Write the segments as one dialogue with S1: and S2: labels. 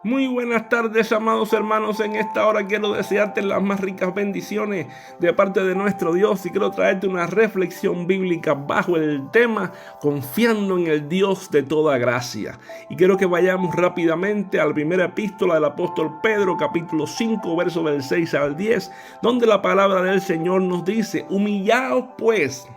S1: Muy buenas tardes, amados hermanos. En esta hora quiero desearte las más ricas bendiciones de parte de nuestro Dios y quiero traerte una reflexión bíblica bajo el tema confiando en el Dios de toda gracia. Y quiero que vayamos rápidamente a la primera epístola del apóstol Pedro, capítulo 5, versos del 6 al 10, donde la palabra del Señor nos dice: humillaos pues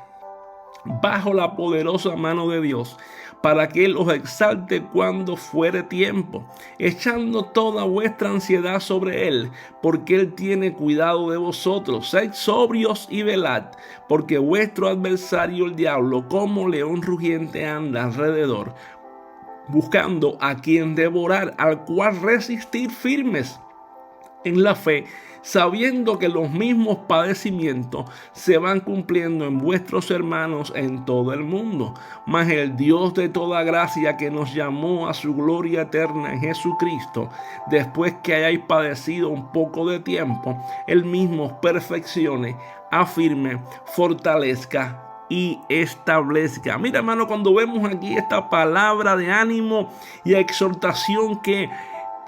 S1: bajo la poderosa mano de Dios, para que Él os exalte cuando fuere tiempo, echando toda vuestra ansiedad sobre Él, porque Él tiene cuidado de vosotros. Sed sobrios y velad, porque vuestro adversario el diablo, como león rugiente, anda alrededor, buscando a quien devorar, al cual resistir firmes en la fe, sabiendo que los mismos padecimientos se van cumpliendo en vuestros hermanos en todo el mundo. Mas el Dios de toda gracia, que nos llamó a su gloria eterna en Jesucristo, después que hayáis padecido un poco de tiempo, Él mismo os perfeccione, afirme, fortalezca y establezca. Mira, hermano, cuando vemos aquí esta palabra de ánimo y exhortación que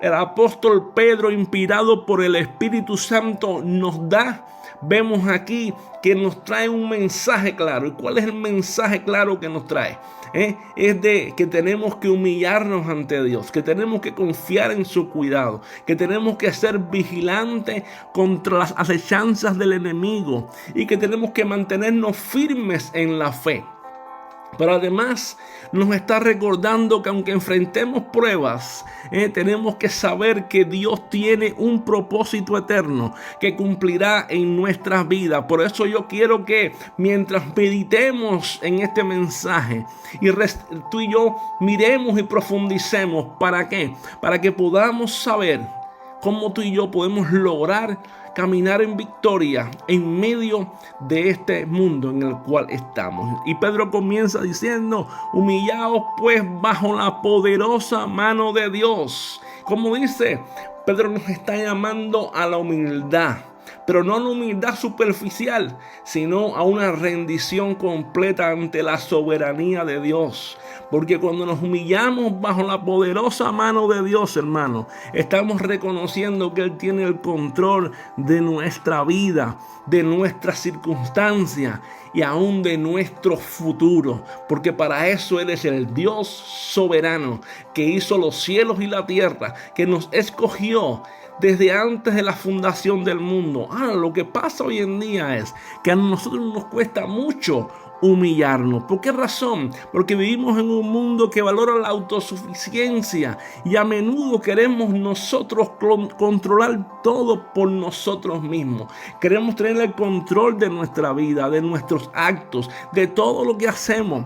S1: el apóstol Pedro, inspirado por el Espíritu Santo, nos da, vemos aquí que nos trae un mensaje claro. ¿Y cuál es el mensaje claro que nos trae? Es de que tenemos que humillarnos ante Dios, que tenemos que confiar en su cuidado, que tenemos que ser vigilantes contra las acechanzas del enemigo y que tenemos que mantenernos firmes en la fe. Pero además nos está recordando que aunque enfrentemos pruebas, tenemos que saber que Dios tiene un propósito eterno que cumplirá en nuestras vidas. Por eso yo quiero que mientras meditemos en este mensaje y tú y yo miremos y profundicemos. ¿Para qué? Para que podamos saber cómo tú y yo podemos lograr caminar en victoria en medio de este mundo en el cual estamos. Y Pedro comienza diciendo: humillaos pues bajo la poderosa mano de Dios. Como dice, Pedro nos está llamando a la humildad, pero no a una humildad superficial, sino a una rendición completa ante la soberanía de Dios. Porque cuando nos humillamos bajo la poderosa mano de Dios, hermano, estamos reconociendo que Él tiene el control de nuestra vida, de nuestras circunstancias y aún de nuestro futuro. Porque para eso Él es el Dios soberano que hizo los cielos y la tierra, que nos escogió desde antes de la fundación del mundo. Lo que pasa hoy en día es que a nosotros nos cuesta mucho humillarnos. ¿Por qué razón? Porque vivimos en un mundo que valora la autosuficiencia y a menudo queremos nosotros controlar todo por nosotros mismos. Queremos tener el control de nuestra vida, de nuestros actos, de todo lo que hacemos,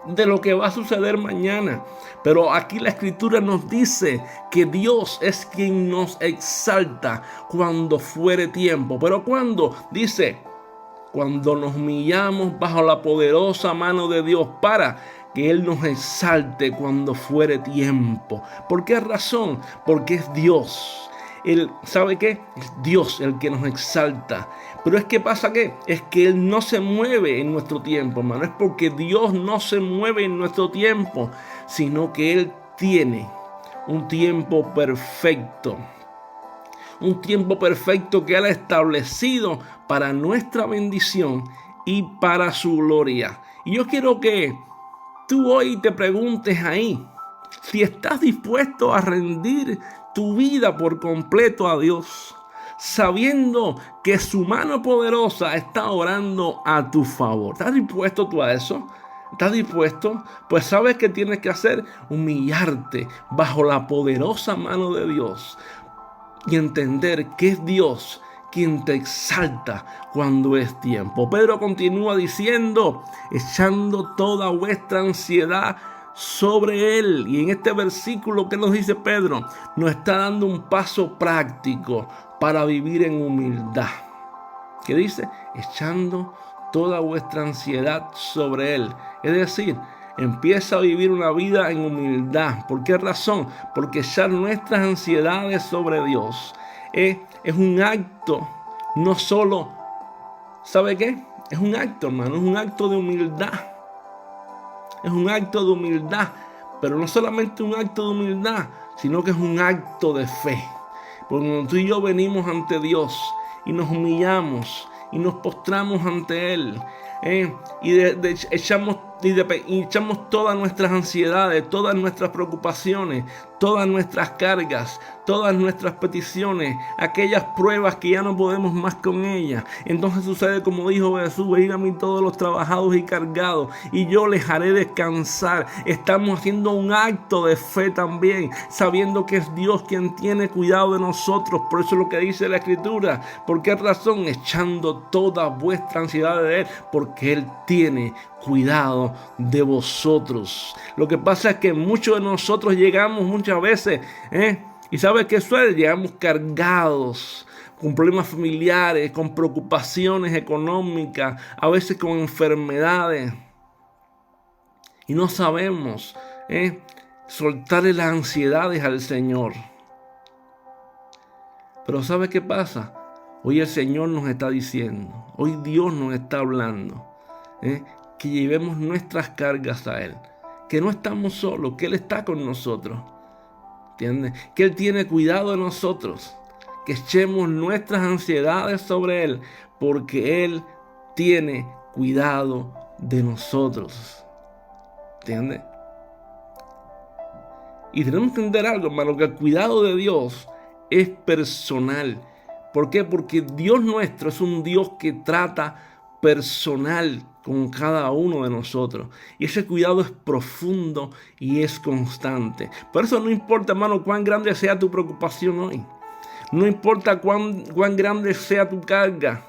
S1: de lo que va a suceder mañana. Pero aquí la Escritura nos dice que Dios es quien nos exalta cuando fuere tiempo. ¿Pero cuándo? Dice: cuando nos humillamos bajo la poderosa mano de Dios, para que Él nos exalte cuando fuere tiempo. ¿Por qué razón? Porque es Dios. Él, ¿sabe qué? Es Dios el que nos exalta. Pero es que pasa ¿qué? Es que Él no se mueve en nuestro tiempo, hermano. Es porque Dios no se mueve en nuestro tiempo, sino que Él tiene un tiempo perfecto. Un tiempo perfecto que Él ha establecido para nuestra bendición y para su gloria. Y yo quiero que tú hoy te preguntes ahí si estás dispuesto a rendir tu vida por completo a Dios, sabiendo que su mano poderosa está orando a tu favor. ¿Estás dispuesto tú a eso? ¿Estás dispuesto? Pues sabes que tienes que hacer: humillarte bajo la poderosa mano de Dios y entender que es Dios quien te exalta cuando es tiempo. Pedro continúa diciendo: echando toda vuestra ansiedad sobre Él. Y en este versículo, ¿qué nos dice Pedro? Nos está dando un paso práctico para vivir en humildad. ¿Qué dice? Echando toda vuestra ansiedad sobre Él. Es decir, empieza a vivir una vida en humildad. ¿Por qué razón? Porque echar nuestras ansiedades sobre Dios es un acto, no solo, ¿sabe qué? Es un acto, hermano, es un acto de humildad. Es un acto de humildad, pero no solamente un acto de humildad, sino que es un acto de fe. Porque cuando tú y yo venimos ante Dios y nos humillamos y nos postramos ante Él, y echamos todas nuestras ansiedades, todas nuestras preocupaciones, todas nuestras cargas, todas nuestras peticiones, aquellas pruebas que ya no podemos más con ellas. Entonces sucede como dijo Jesús: venid a mí todos los trabajados y cargados, y yo les haré descansar. Estamos haciendo un acto de fe también, sabiendo que es Dios quien tiene cuidado de nosotros. Por eso es lo que dice la Escritura. ¿Por qué razón? Echando toda vuestra ansiedad de Él, porque Él tiene cuidado de vosotros. Lo que pasa es que muchos de nosotros llegamos muchas veces, y ¿sabes qué suele? Llegamos cargados con problemas familiares, con preocupaciones económicas, a veces con enfermedades, y no sabemos soltarle las ansiedades al Señor. Pero ¿sabes qué pasa? Hoy el Señor nos está diciendo, hoy Dios nos está hablando, que llevemos nuestras cargas a Él, que no estamos solos, que Él está con nosotros, ¿entiendes? Que Él tiene cuidado de nosotros, que echemos nuestras ansiedades sobre Él, porque Él tiene cuidado de nosotros, ¿entiendes? Y tenemos que entender algo, hermano, que el cuidado de Dios es personal. ¿Por qué? Porque Dios nuestro es un Dios que trata personal con cada uno de nosotros, y ese cuidado es profundo y es constante. Por eso no importa, hermano, cuán grande sea tu preocupación hoy, no importa cuán grande sea tu carga,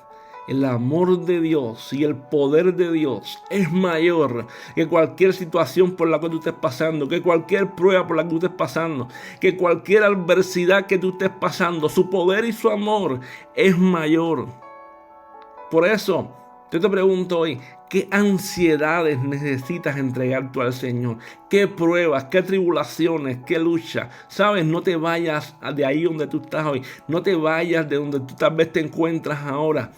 S1: el amor de Dios y el poder de Dios es mayor que cualquier situación por la que tú estés pasando, que cualquier prueba por la que tú estés pasando, que cualquier adversidad que tú estés pasando. Su poder y su amor es mayor. Por eso yo te pregunto hoy, ¿qué ansiedades necesitas entregar tú al Señor? ¿Qué pruebas, qué tribulaciones, qué lucha? ¿Sabes? No te vayas de ahí donde tú estás hoy. No te vayas de donde tú tal vez te encuentras ahora,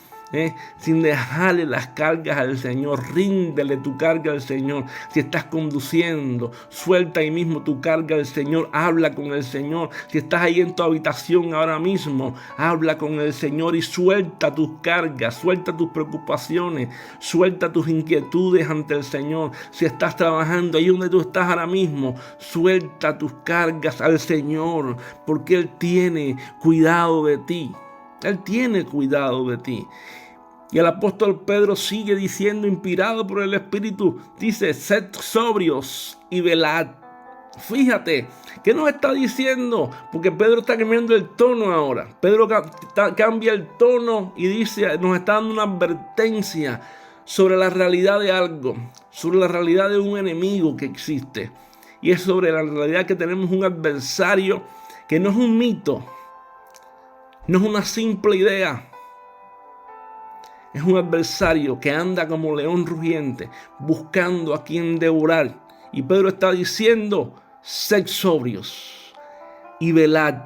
S1: sin dejarle las cargas al Señor. Ríndele tu carga al Señor. Si estás conduciendo, suelta ahí mismo tu carga al Señor. Habla con el Señor. Si estás ahí en tu habitación ahora mismo, habla con el Señor y suelta tus cargas, suelta tus preocupaciones, suelta tus inquietudes ante el Señor. Si estás trabajando ahí donde tú estás ahora mismo, suelta tus cargas al Señor, porque Él tiene cuidado de ti. Él tiene cuidado de ti. Y el apóstol Pedro sigue diciendo, inspirado por el Espíritu, dice: sed sobrios y velad. Fíjate, ¿qué nos está diciendo? Porque Pedro está cambiando el tono ahora. Pedro cambia el tono y dice, nos está dando una advertencia sobre la realidad de algo, sobre la realidad de un enemigo que existe. Y es sobre la realidad que tenemos un adversario que no es un mito, no es una simple idea. Es un adversario que anda como león rugiente, buscando a quien devorar. Y Pedro está diciendo, sed sobrios y velad.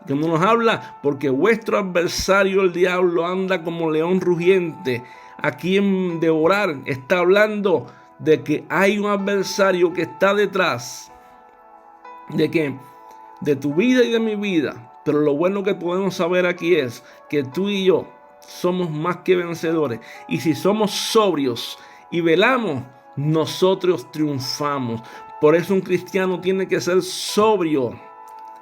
S1: Cuando nos habla, porque vuestro adversario el diablo anda como león rugiente, a quien devorar, está hablando de que hay un adversario que está detrás. ¿De qué? De tu vida y de mi vida. Pero lo bueno que podemos saber aquí es que tú y yo somos más que vencedores. Y si somos sobrios y velamos, nosotros triunfamos. Por eso un cristiano tiene que ser sobrio,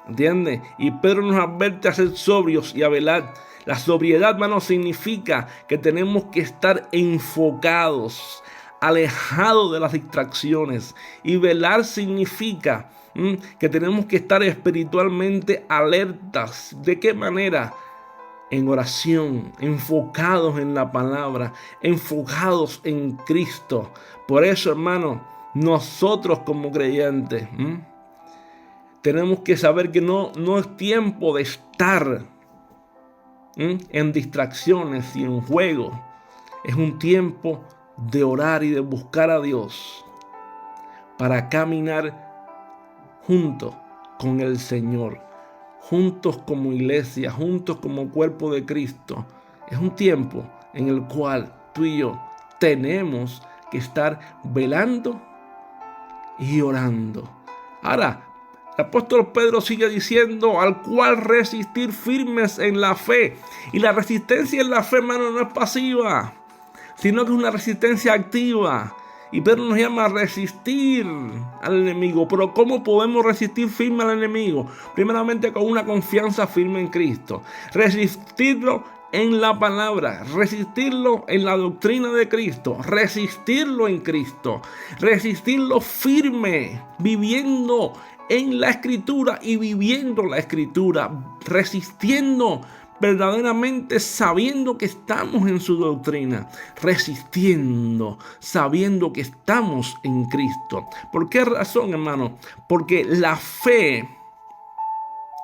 S1: ¿entiendes? Y Pedro nos advierte a ser sobrios y a velar. La sobriedad, hermano, significa que tenemos que estar enfocados, alejados de las distracciones. Y velar significa que tenemos que estar espiritualmente alertas. ¿De qué manera? En oración, enfocados en la palabra, enfocados en Cristo. Por eso, hermano, nosotros como creyentes tenemos que saber que no es tiempo de estar en distracciones y en juegos. Es un tiempo de orar y de buscar a Dios para caminar juntos con el Señor, juntos como iglesia, juntos como cuerpo de Cristo. Es un tiempo en el cual tú y yo tenemos que estar velando y orando. Ahora, El apóstol Pedro sigue diciendo, al cual resistir firmes en la fe. Y la resistencia en la fe, hermano, no es pasiva, sino que es una resistencia activa. Y Pedro nos llama a resistir al enemigo. Pero ¿cómo podemos resistir firme al enemigo? Primeramente con una confianza firme en Cristo. Resistirlo en la palabra, resistirlo en la doctrina de Cristo, resistirlo en Cristo, resistirlo firme, viviendo en la Escritura y viviendo la Escritura, resistiendo verdaderamente sabiendo que estamos en su doctrina, resistiendo, sabiendo que estamos en Cristo. ¿Por qué razón, hermano? Porque la fe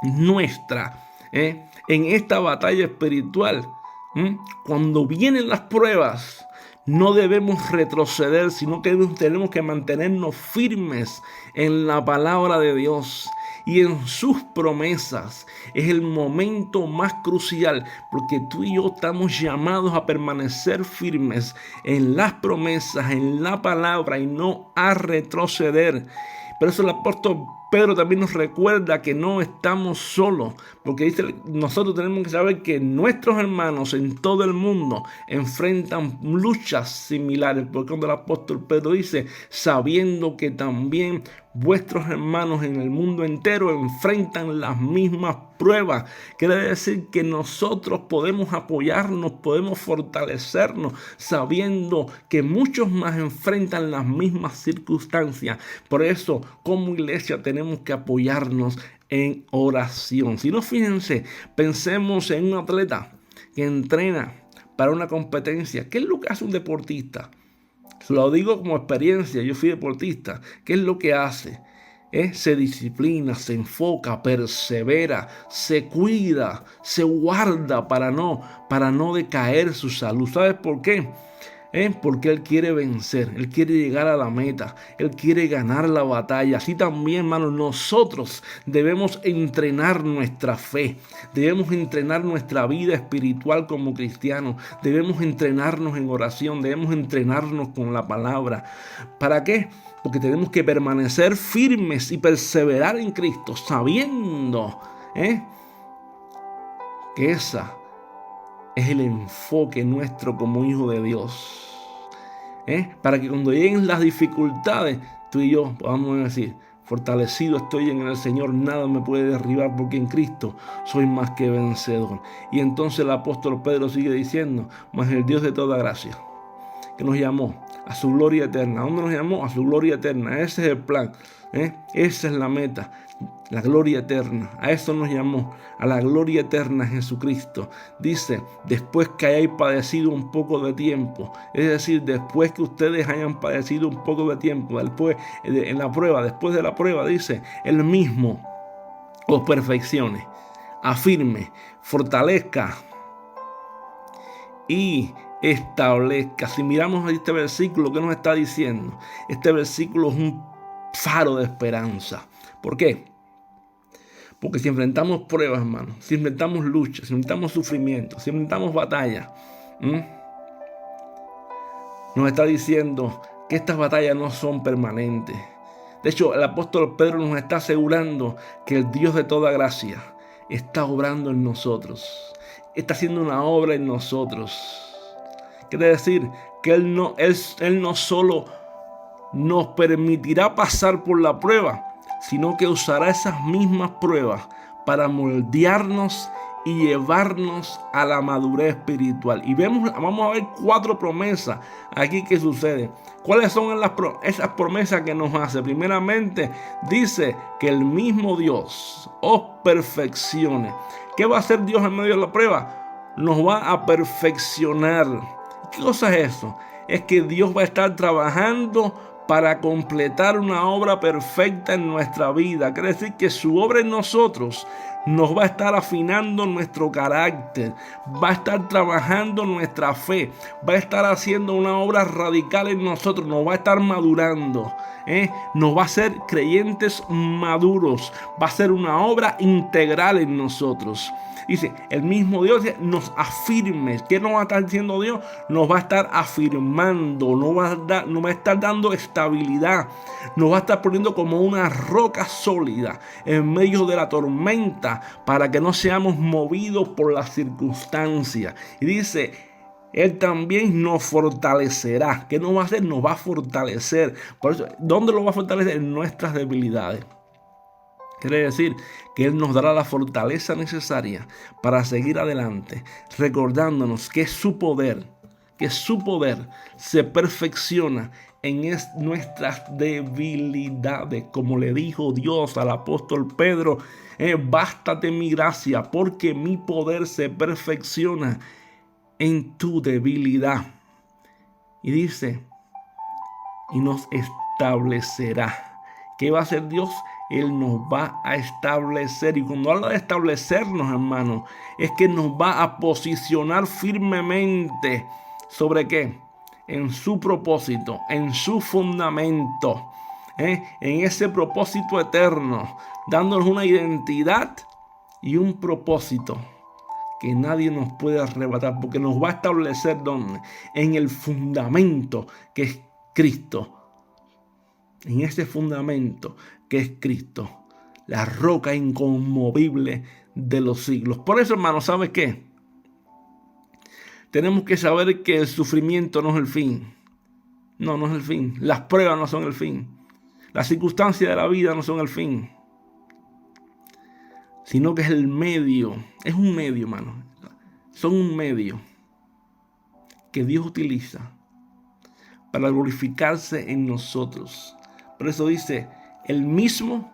S1: nuestra, en esta batalla espiritual, cuando vienen las pruebas, no debemos retroceder, sino que tenemos que mantenernos firmes en la palabra de Dios y en sus promesas. Es el momento más crucial, porque tú y yo estamos llamados a permanecer firmes en las promesas, en la palabra, y no a retroceder. Por eso el apóstol Pedro también nos recuerda que no estamos solos, porque dice, nosotros tenemos que saber que nuestros hermanos en todo el mundo enfrentan luchas similares, porque cuando el apóstol Pedro dice, sabiendo que también vuestros hermanos en el mundo entero enfrentan las mismas pruebas, quiere decir que nosotros podemos apoyarnos, podemos fortalecernos, sabiendo que muchos más enfrentan las mismas circunstancias. Por eso, como iglesia, tenemos que apoyarnos en oración. Si no, fíjense, pensemos en un atleta que entrena para una competencia. ¿Qué es lo que hace un deportista? Se lo digo como experiencia, yo fui deportista. ¿Qué es lo que hace? Se disciplina, se enfoca, persevera, se cuida, se guarda para no decaer su salud. ¿Sabes por qué? Porque él quiere vencer, él quiere llegar a la meta, él quiere ganar la batalla. Así también, hermanos, nosotros debemos entrenar nuestra fe, debemos entrenar nuestra vida espiritual como cristianos, debemos entrenarnos en oración, debemos entrenarnos con la palabra. ¿Para qué? Porque tenemos que permanecer firmes y perseverar en Cristo, sabiendo que esa es el enfoque nuestro como hijo de Dios. Para que cuando lleguen las dificultades, tú y yo podamos decir, fortalecido estoy en el Señor, nada me puede derribar, porque en Cristo soy más que vencedor. Y entonces el apóstol Pedro sigue diciendo, mas el Dios de toda gracia, que nos llamó a su gloria eterna. ¿A dónde nos llamó? A su gloria eterna. Ese es el plan. Esa es la meta. La gloria eterna. A eso nos llamó. A la gloria eterna en Jesucristo. Dice, después que hayáis padecido un poco de tiempo. Es decir, después que ustedes hayan padecido un poco de tiempo. Después, en la prueba, después de la prueba, dice, Él mismo os perfeccione, afirme, fortalezca y establezca. Si miramos este versículo, ¿qué nos está diciendo? Este versículo es un faro de esperanza. ¿Por qué? Porque si enfrentamos pruebas, hermano, si enfrentamos luchas, si enfrentamos sufrimiento, si enfrentamos batallas, nos está diciendo que estas batallas no son permanentes. De hecho, el apóstol Pedro nos está asegurando que el Dios de toda gracia está obrando en nosotros, está haciendo una obra en nosotros. Quiere decir que Él no solo nos permitirá pasar por la prueba, sino que usará esas mismas pruebas para moldearnos y llevarnos a la madurez espiritual. Y vamos a ver 4 promesas aquí que suceden. ¿Cuáles son esas promesas que nos hace? Primeramente, dice que el mismo Dios os perfeccione. ¿Qué va a hacer Dios en medio de la prueba? Nos va a perfeccionar. ¿Qué cosa es eso? Es que Dios va a estar trabajando para completar una obra perfecta en nuestra vida. Quiere decir que su obra en nosotros nos va a estar afinando nuestro carácter, va a estar trabajando nuestra fe, va a estar haciendo una obra radical en nosotros, nos va a estar madurando, nos va a hacer creyentes maduros, va a ser una obra integral en nosotros. Dice, el mismo Dios nos afirme. ¿Qué nos va a estar diciendo Dios? Nos va a estar afirmando, nos va a estar dando estabilidad, nos va a estar poniendo como una roca sólida en medio de la tormenta para que no seamos movidos por las circunstancias. Y dice, Él también nos fortalecerá. ¿Qué nos va a hacer? Nos va a fortalecer. Por eso, ¿dónde lo va a fortalecer? En nuestras debilidades. Quiere decir que Él nos dará la fortaleza necesaria para seguir adelante, recordándonos que su poder se perfecciona en nuestras debilidades. Como le dijo Dios al apóstol Pedro, bástate mi gracia, porque mi poder se perfecciona en tu debilidad. Y dice, y nos establecerá. ¿Qué va a hacer Dios? Él nos va a establecer. Y cuando habla de establecernos, hermano, es que nos va a posicionar firmemente. ¿Sobre qué? En su propósito, en su fundamento, en ese propósito eterno, dándonos una identidad y un propósito que nadie nos puede arrebatar, porque nos va a establecer ¿dónde? En el fundamento que es Cristo. En ese fundamento que es Cristo, la roca inconmovible de los siglos. Por eso, hermano, ¿sabes qué? Tenemos que saber que el sufrimiento no es el fin. No es el fin. Las pruebas no son el fin. Las circunstancias de la vida no son el fin. Sino que es el medio. Es un medio, hermano. Son un medio que Dios utiliza para glorificarse en nosotros. Por eso dice, Él mismo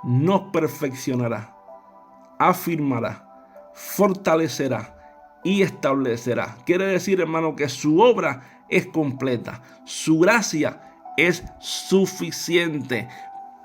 S1: nos perfeccionará, afirmará, fortalecerá y establecerá. Quiere decir, hermano, que su obra es completa, su gracia es suficiente.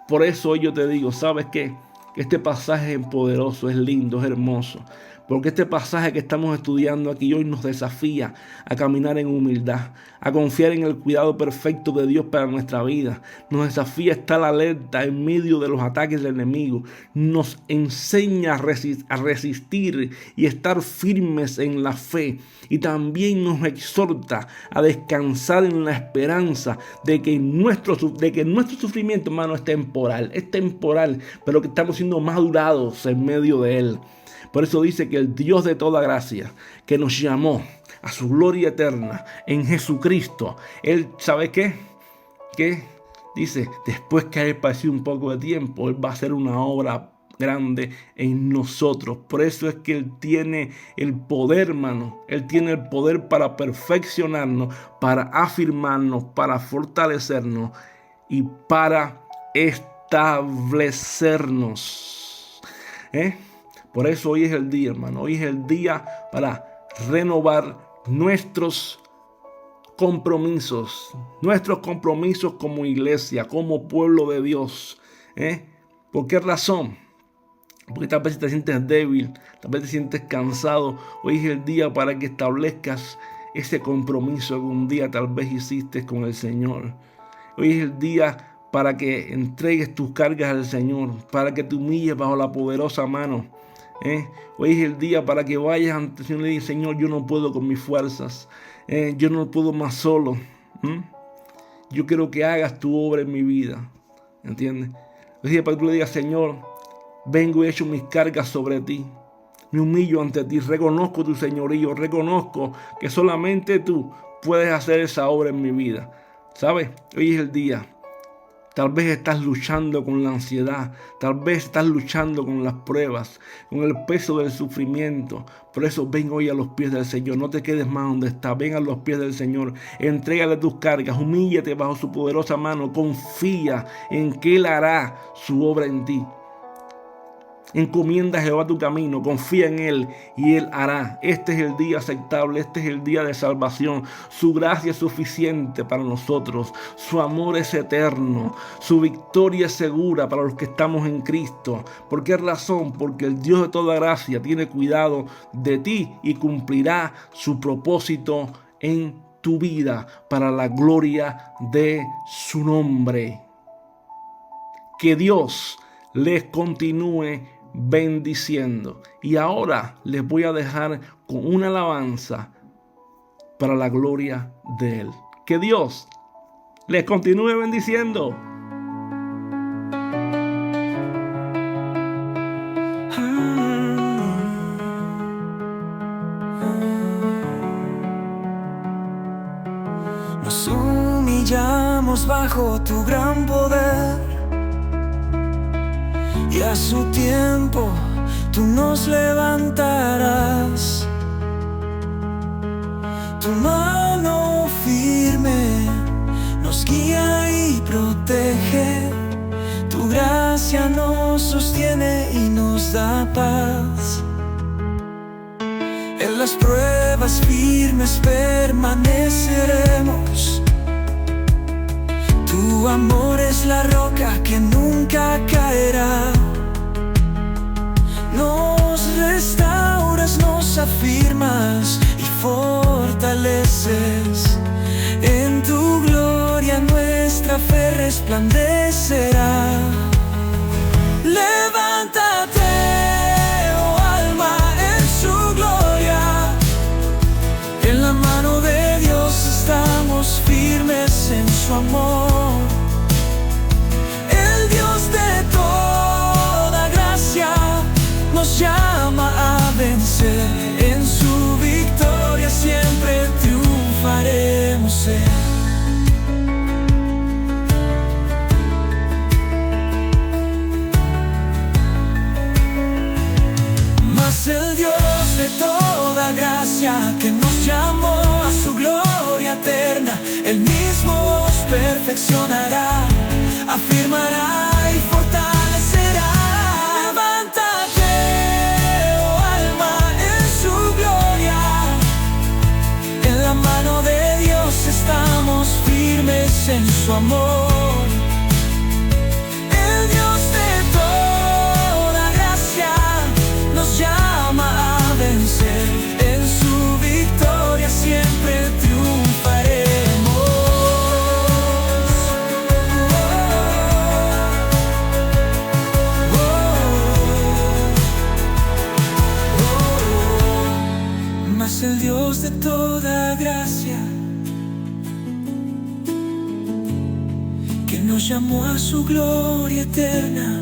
S1: Por eso hoy yo te digo, ¿sabes qué? Que este pasaje es poderoso, es lindo, es hermoso. Porque este pasaje que estamos estudiando aquí hoy nos desafía a caminar en humildad, a confiar en el cuidado perfecto de Dios para nuestra vida. Nos desafía a estar alerta en medio de los ataques del enemigo. Nos enseña a resistir y estar firmes en la fe. Y también nos exhorta a descansar en la esperanza de que nuestro sufrimiento, hermano, es temporal, pero que estamos siendo madurados en medio de él. Por eso dice que el Dios de toda gracia, que nos llamó a su gloria eterna en Jesucristo, Él, ¿sabe qué? Que dice, después que haya pasado un poco de tiempo, Él va a hacer una obra grande en nosotros. Por eso es que Él tiene el poder, hermano. Él tiene el poder para perfeccionarnos, para afirmarnos, para fortalecernos y para establecernos. Por eso hoy es el día, hermano. Hoy es el día para renovar nuestros compromisos como iglesia, como pueblo de Dios. ¿Por qué razón? Porque tal vez te sientes débil, tal vez te sientes cansado. Hoy es el día para que establezcas ese compromiso que un día tal vez hiciste con el Señor. Hoy es el día para que entregues tus cargas al Señor, para que te humilles bajo la poderosa mano. Hoy es el día para que vayas ante el Señor y digas, Señor, yo no puedo con mis fuerzas, yo no puedo más solo. Yo quiero que hagas tu obra en mi vida, ¿entiendes? Es decir, para que tú le digas, Señor, vengo y echo mis cargas sobre ti, me humillo ante ti, reconozco tu señorío, reconozco que solamente tú puedes hacer esa obra en mi vida. ¿Sabes? Hoy es el día. Tal vez estás luchando con la ansiedad, tal vez estás luchando con las pruebas, con el peso del sufrimiento. Por eso ven hoy a los pies del Señor, no te quedes más donde estás, ven a los pies del Señor, entrégale tus cargas, humíllate bajo su poderosa mano, confía en que Él hará su obra en ti. Encomienda a Jehová tu camino, confía en Él y Él hará. Este es el día aceptable, este es el día de salvación. Su gracia es suficiente para nosotros, su amor es eterno, su victoria es segura para los que estamos en Cristo. ¿Por qué razón? Porque el Dios de toda gracia tiene cuidado de ti y cumplirá su propósito en tu vida para la gloria de su nombre. Que Dios les continúe bendiciendo. Y ahora les voy a dejar con una alabanza para la gloria de Él. Que Dios les continúe bendiciendo.
S2: Nos humillamos bajo tu gran poder, y a su tiempo tú nos levantarás. Tu mano firme nos guía y protege, tu gracia nos sostiene y nos da paz. En las pruebas firmes permaneceremos, tu amor es la roca que nunca caerá. Nos restauras, nos afirmas y fortaleces. En tu gloria nuestra fe resplandecerá. Levántate, oh alma, en su gloria. En la mano de Dios estamos firmes en su amor. El Dios de toda gracia nos llama a vencer. En su victoria siempre triunfaremos. Mas el Dios de toda gracia que nos llamó a su gloria eterna, Él mismo os perfeccionará, afirmará y fortalecerá. Levántate, oh alma, en su gloria. En la mano de Dios estamos firmes en su amor. El Dios de toda gracia nos llama a vencer. En su victoria siempre triunfaremos. Mas el Dios de toda gracia que nos llamó a su gloria eterna,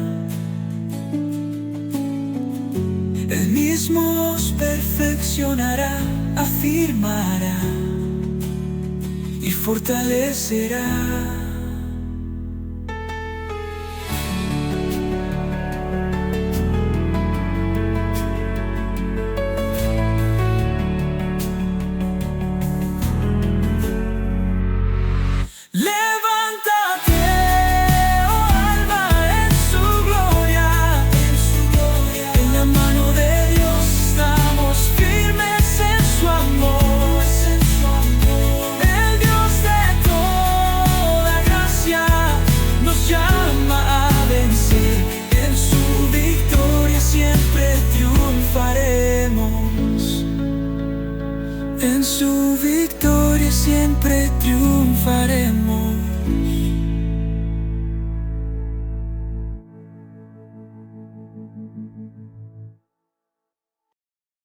S2: Él mismo os perfeccionará, afirmará y fortalecerá. Levántate, oh alma, en su gloria. En la mano de Dios estamos firmes en su amor. El Dios de toda gracia nos llama a vencer. En su victoria siempre triunfaremos. En su victoria siempre triunfaremos.